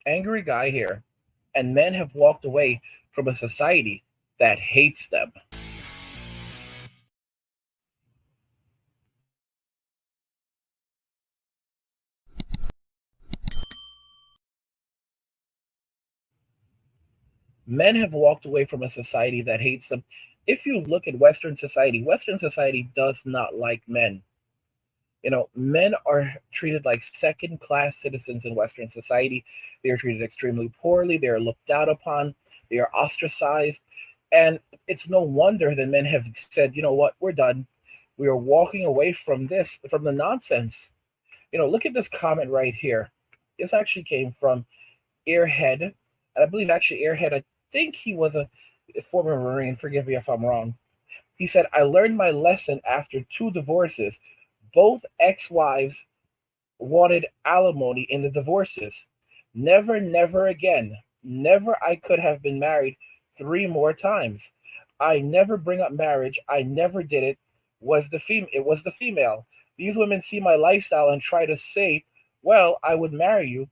Angry guy here, and men have walked away from a society that hates them. Men have walked away from a society that hates them. If you look at Western society does not like men. Men are treated like second class citizens in Western society. They are treated extremely poorly. They are looked down upon. They are ostracized. And it's no wonder that men have said, you know what, we're done. We are walking away from this, from the nonsense. Look at this comment right here. This actually came from Airhead. And I believe actually Airhead, I think he was a former Marine. Forgive me if I'm wrong. He said, I learned my lesson after two divorces. Both ex wives wanted alimony in the divorces. Never, never again. Never I could have been married three more times. I never bring up marriage. I never did it. It was the female. These women see my lifestyle and try to say, well, I would marry you,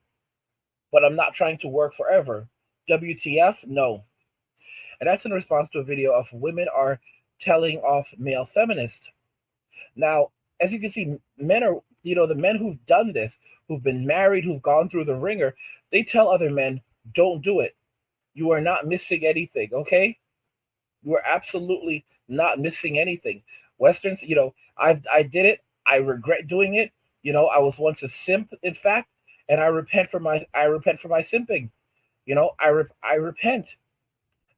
but I'm not trying to work forever. WTF? No. And that's in response to a video of women are telling off male feminists. Now, as you can see, men are, the men who've done this, who've been married, who've gone through the ringer, they tell other men, don't do it. You are not missing anything, okay? You are absolutely not missing anything. Westerns, I did it. I regret doing it. I was once a simp, in fact, and I repent for my simping. I repent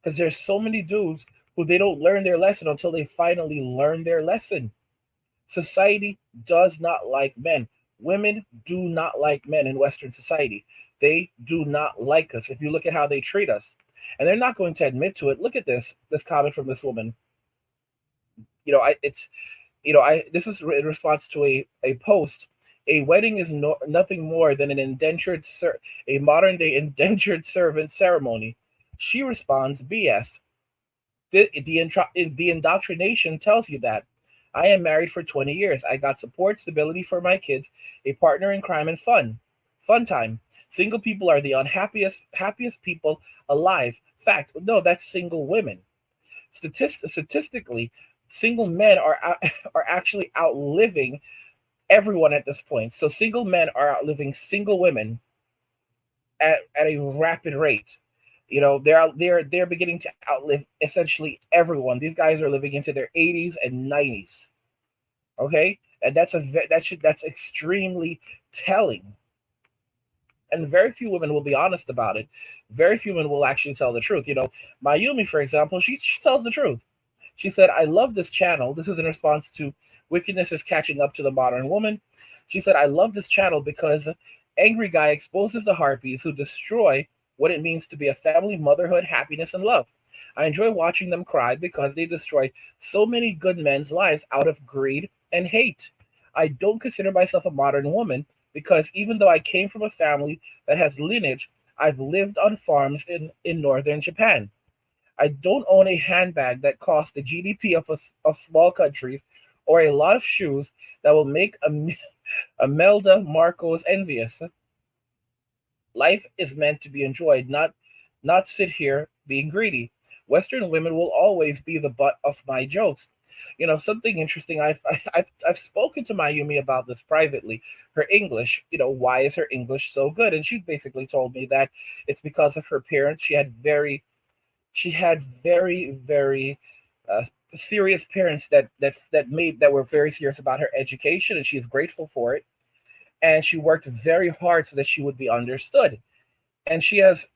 because there's so many dudes who they don't learn their lesson until they finally learn their lesson. Society does not like men. Women do not like men in Western society. They do not like us. If you look at how they treat us, and they're not going to admit to it. Look at this comment from this woman. I it's I this is in response to a post. A wedding is nothing more than a modern day indentured servant ceremony. She responds, BS. The indoctrination tells you that. I am married for 20 years. I got support, stability for my kids, a partner in crime, and fun. Fun time. Single people are the happiest people alive. Fact. No, that's single women. Statistically, single men are actually outliving everyone at this point. So single men are outliving single women at a rapid rate. They're beginning to outlive essentially everyone. These guys are living into their 80s and 90s. Okay, and that's extremely telling. And very few women will be honest about it. Very few women will actually tell the truth. Mayumi, for example, she tells the truth. She said, I love this channel. This is in response to wickedness is catching up to the modern woman. She said, I love this channel because Angry Guy exposes the harpies who destroy what it means to be a family, motherhood, happiness, and love. I enjoy watching them cry because they destroy so many good men's lives out of greed and hate. I don't consider myself a modern woman because even though I came from a family that has lineage, I've lived on farms in northern Japan. I don't own a handbag that costs the GDP of small countries or a lot of shoes that will make Imelda Marcos envious. Life is meant to be enjoyed, not sit here being greedy. Western women will always be the butt of my jokes. Something interesting. I've spoken to Mayumi about this privately. Her English, why is her English so good? And she basically told me that it's because of her parents. She had very uh, serious parents that were very serious about her education, and she's grateful for it. And she worked very hard so that she would be understood. And she has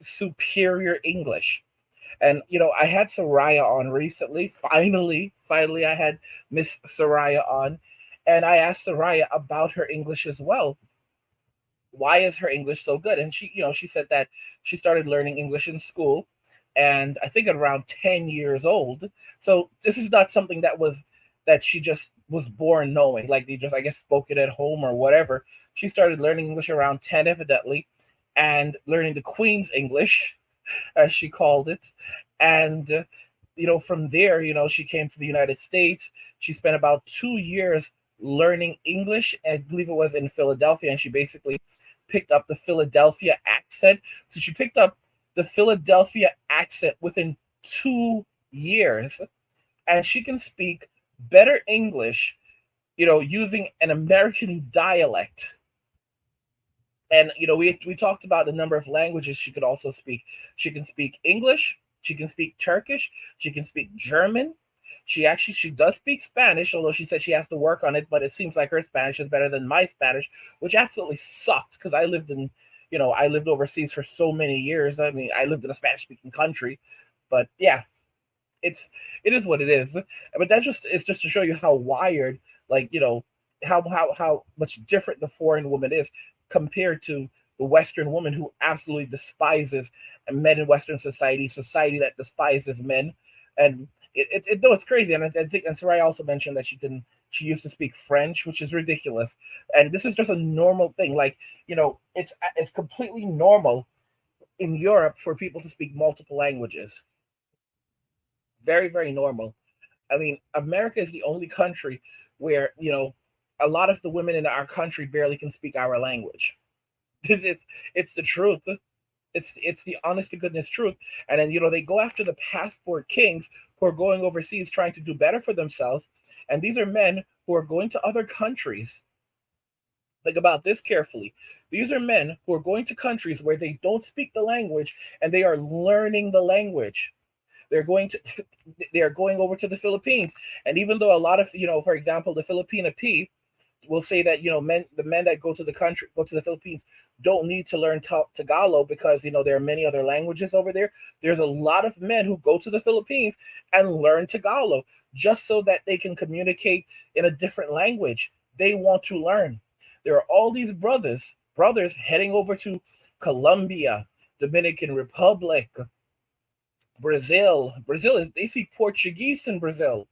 superior English. And I had Soraya on recently. Finally, I had Miss Soraya on, and I asked Soraya about her English as well. Why is her English so good? And she said that she started learning English in school, and I think at around 10 years old. So this is not something that she just was born knowing. Like they just, I guess, spoke it at home or whatever. She started learning English around 10, evidently, and learning the Queen's English, as she called it. And from there, she came to the United States. She spent about 2 years learning English. I believe it was in Philadelphia, and she basically picked up the Philadelphia accent. So she picked up the Philadelphia accent within 2 years, and she can speak better English, using an American dialect. And we talked about the number of languages she could also speak. She can speak English, she can speak Turkish, she can speak German. She does speak Spanish, although she said she has to work on it, but it seems like her Spanish is better than my Spanish, which absolutely sucked because I lived overseas for so many years. I mean, I lived in a Spanish speaking country. But yeah, it is what it is. But it's just to show you how wired, like, how much different the foreign woman is compared to the Western woman, who absolutely despises men in Western society that despises men. And no, it's crazy. And I think, and Sarai also mentioned that she used to speak French, which is ridiculous. And this is just a normal thing. Like, it's completely normal in Europe for people to speak multiple languages. Very, very normal. I mean, America is the only country where, a lot of the women in our country barely can speak our language. It's the truth. It's the honest to goodness truth. And then, they go after the passport kings who are going overseas trying to do better for themselves. And these are men who are going to other countries. Think about this carefully. These are men who are going to countries where they don't speak the language, and they are learning the language. They're going to they are going over to the Philippines. And even though a lot of, for example, the Filipina P will say that, the men that go to the Philippines don't need to learn Tagalog because, there are many other languages over there. There's a lot of men who go to the Philippines and learn Tagalog just so that they can communicate in a different language. They want to learn. There are all these brothers heading over to Colombia, Dominican Republic, Brazil. They speak Portuguese in Brazil.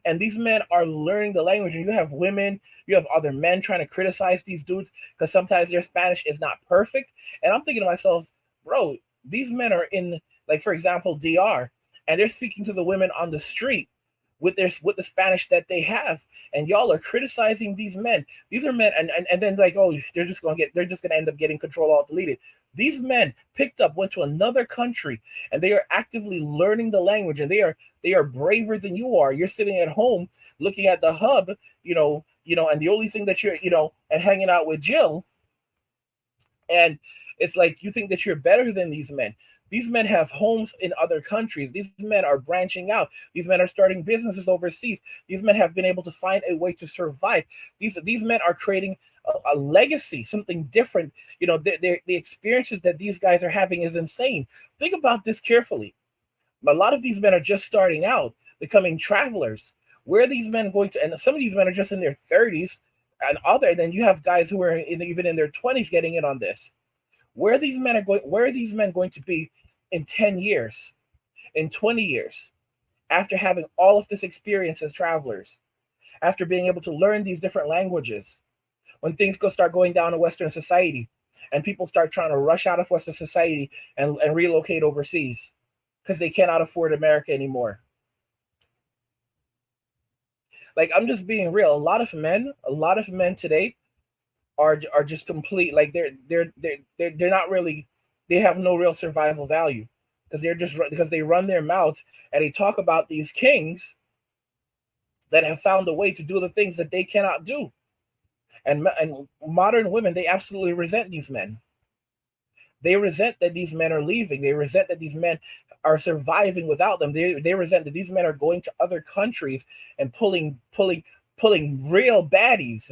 And these men are learning the language. And you have women, you have other men trying to criticize these dudes because sometimes their Spanish is not perfect. And I'm thinking to myself, bro, these men are in, like, for example, DR, and they're speaking to the women on the street with the Spanish that they have, and y'all are criticizing these men. These are men, and then, like, oh, they're just gonna end up getting Control Alt deleted. These men went to another country, and they are actively learning the language, and they are braver than you are. You're sitting at home looking at the hub, and the only thing that you're, and hanging out with Jill, and it's like you think that you're better than these men. These men have homes in other countries. These men are branching out. These men are starting businesses overseas. These men have been able to find a way to survive. These men are creating a legacy, something different. The experiences that these guys are having is insane. Think about this carefully. A lot of these men are just starting out, becoming travelers. Where are these men going to? And some of these men are just in their 30s, and then you have guys who are even in their 20s getting in on this. Where are these men going to be in 10 years, in 20 years, after having all of this experience as travelers, after being able to learn these different languages, when things start going down in Western society and people start trying to rush out of Western society and relocate overseas because they cannot afford America anymore? Like, I'm just being real. A lot of men today are just complete, like, they're not really, they have no real survival value because they run their mouths and they talk about these kings that have found a way to do the things that they cannot do. And modern women, they absolutely resent these men. They resent that these men are leaving. They resent that these men are surviving without them. They resent that these men are going to other countries and pulling real baddies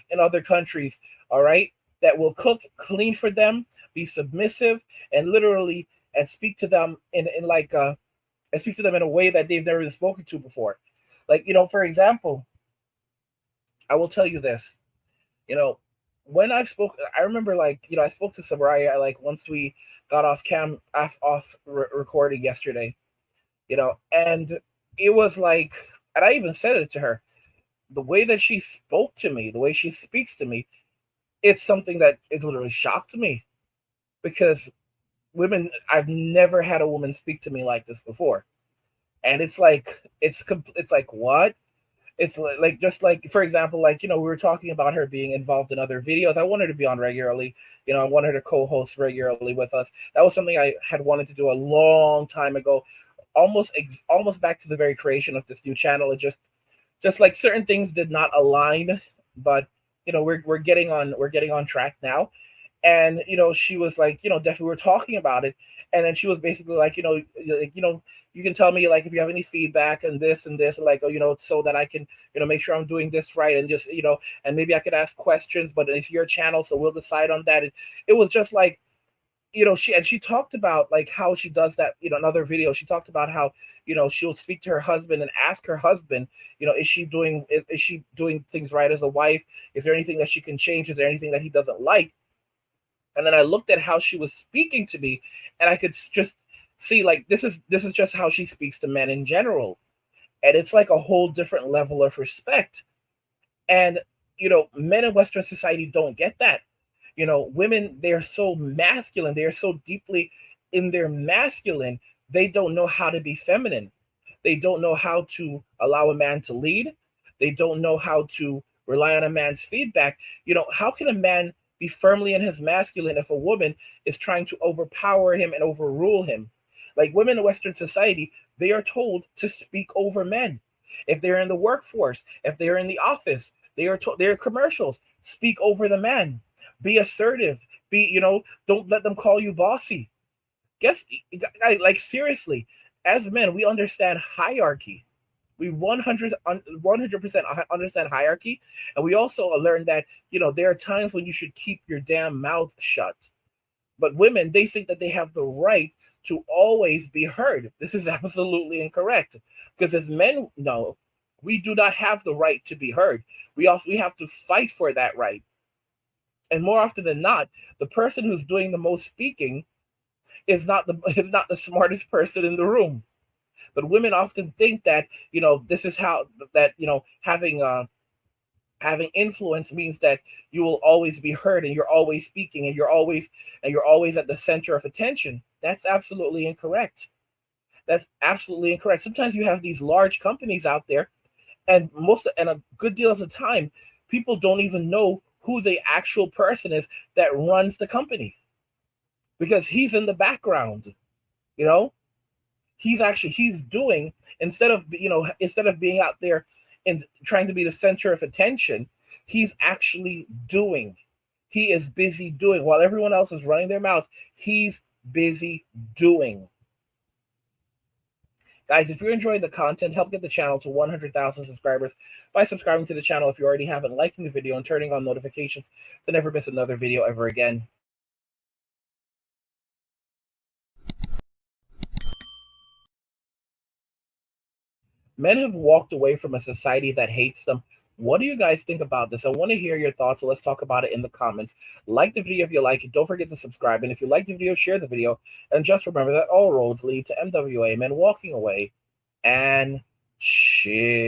in other countries, all right, that will cook, clean for them, be submissive, and literally, and speak to them and speak to them in a way that they've never been spoken to before. Like, for example, I will tell you this. When I remember, like, I spoke to Sabraya, like, once we got off recording yesterday, and it was like, and I even said it to her, the way that she spoke to me, the way she speaks to me, it's something that it literally shocked me, because I've never had a woman speak to me like this before. And it's like, what? It's like, just like, for example, like, we were talking about her being involved in other videos. I want her to be on regularly. I want her to co-host regularly with us. That was something I had wanted to do a long time ago, almost back to the very creation of this new channel. It just like certain things did not align, but we're getting on track now. And she was like, definitely, we're talking about it. And then she was basically like, you can tell me, like, if you have any feedback and this, like, so that I can make sure I'm doing this right, and just and maybe I could ask questions, but it's your channel, so we'll decide on that. It was just like, she talked about like how she does that. Another video, she talked about how she'll speak to her husband and ask her husband, is she doing things right as a wife? Is there anything that she can change? Is there anything that he doesn't like? And then I looked at how she was speaking to me, and I could just see, like, this is just how she speaks to men in general. And it's like a whole different level of respect. And men in Western society don't get that. Women, they're so masculine, they're so deeply in their masculine, they don't know how to be feminine. They don't know how to allow a man to lead. They don't know how to rely on a man's feedback. How can a man be firmly in his masculine if a woman is trying to overpower him and overrule him? Like, women in Western society, they are told to speak over men. If they're in the workforce, if they're in the office, they are told, they're commercials, speak over the man. Be assertive. Don't let them call you bossy. Guess, like, seriously, as men, we understand hierarchy. We 100% understand hierarchy. And we also learn that, there are times when you should keep your damn mouth shut. But women, they think that they have the right to always be heard. This is absolutely incorrect. Because as men know, we do not have the right to be heard. We have to fight for that right. And more often than not, the person who's doing the most speaking is not the smartest person in the room. But women often think that this is how that having influence means that you will always be heard, and you're always speaking, and you're always at the center of attention. That's absolutely incorrect. That's absolutely incorrect. Sometimes you have these large companies out there, and a good deal of the time, people don't even know who the actual person is that runs the company, because he's in the background. You know, he's doing, instead of being out there and trying to be the center of attention, he's actually doing. He is busy doing while everyone else is running their mouths. He's busy doing. Guys, if you're enjoying the content, help get the channel to 100,000 subscribers by subscribing to the channel if you already haven't, liking the video, and turning on notifications to never miss another video ever again. Men have walked away from a society that hates them. What do you guys think about this? I want to hear your thoughts, so let's talk about it in the comments. Like the video if you like it. Don't forget to subscribe. And if you like the video, share the video. And just remember that all roads lead to MWA, men walking away. And cheers.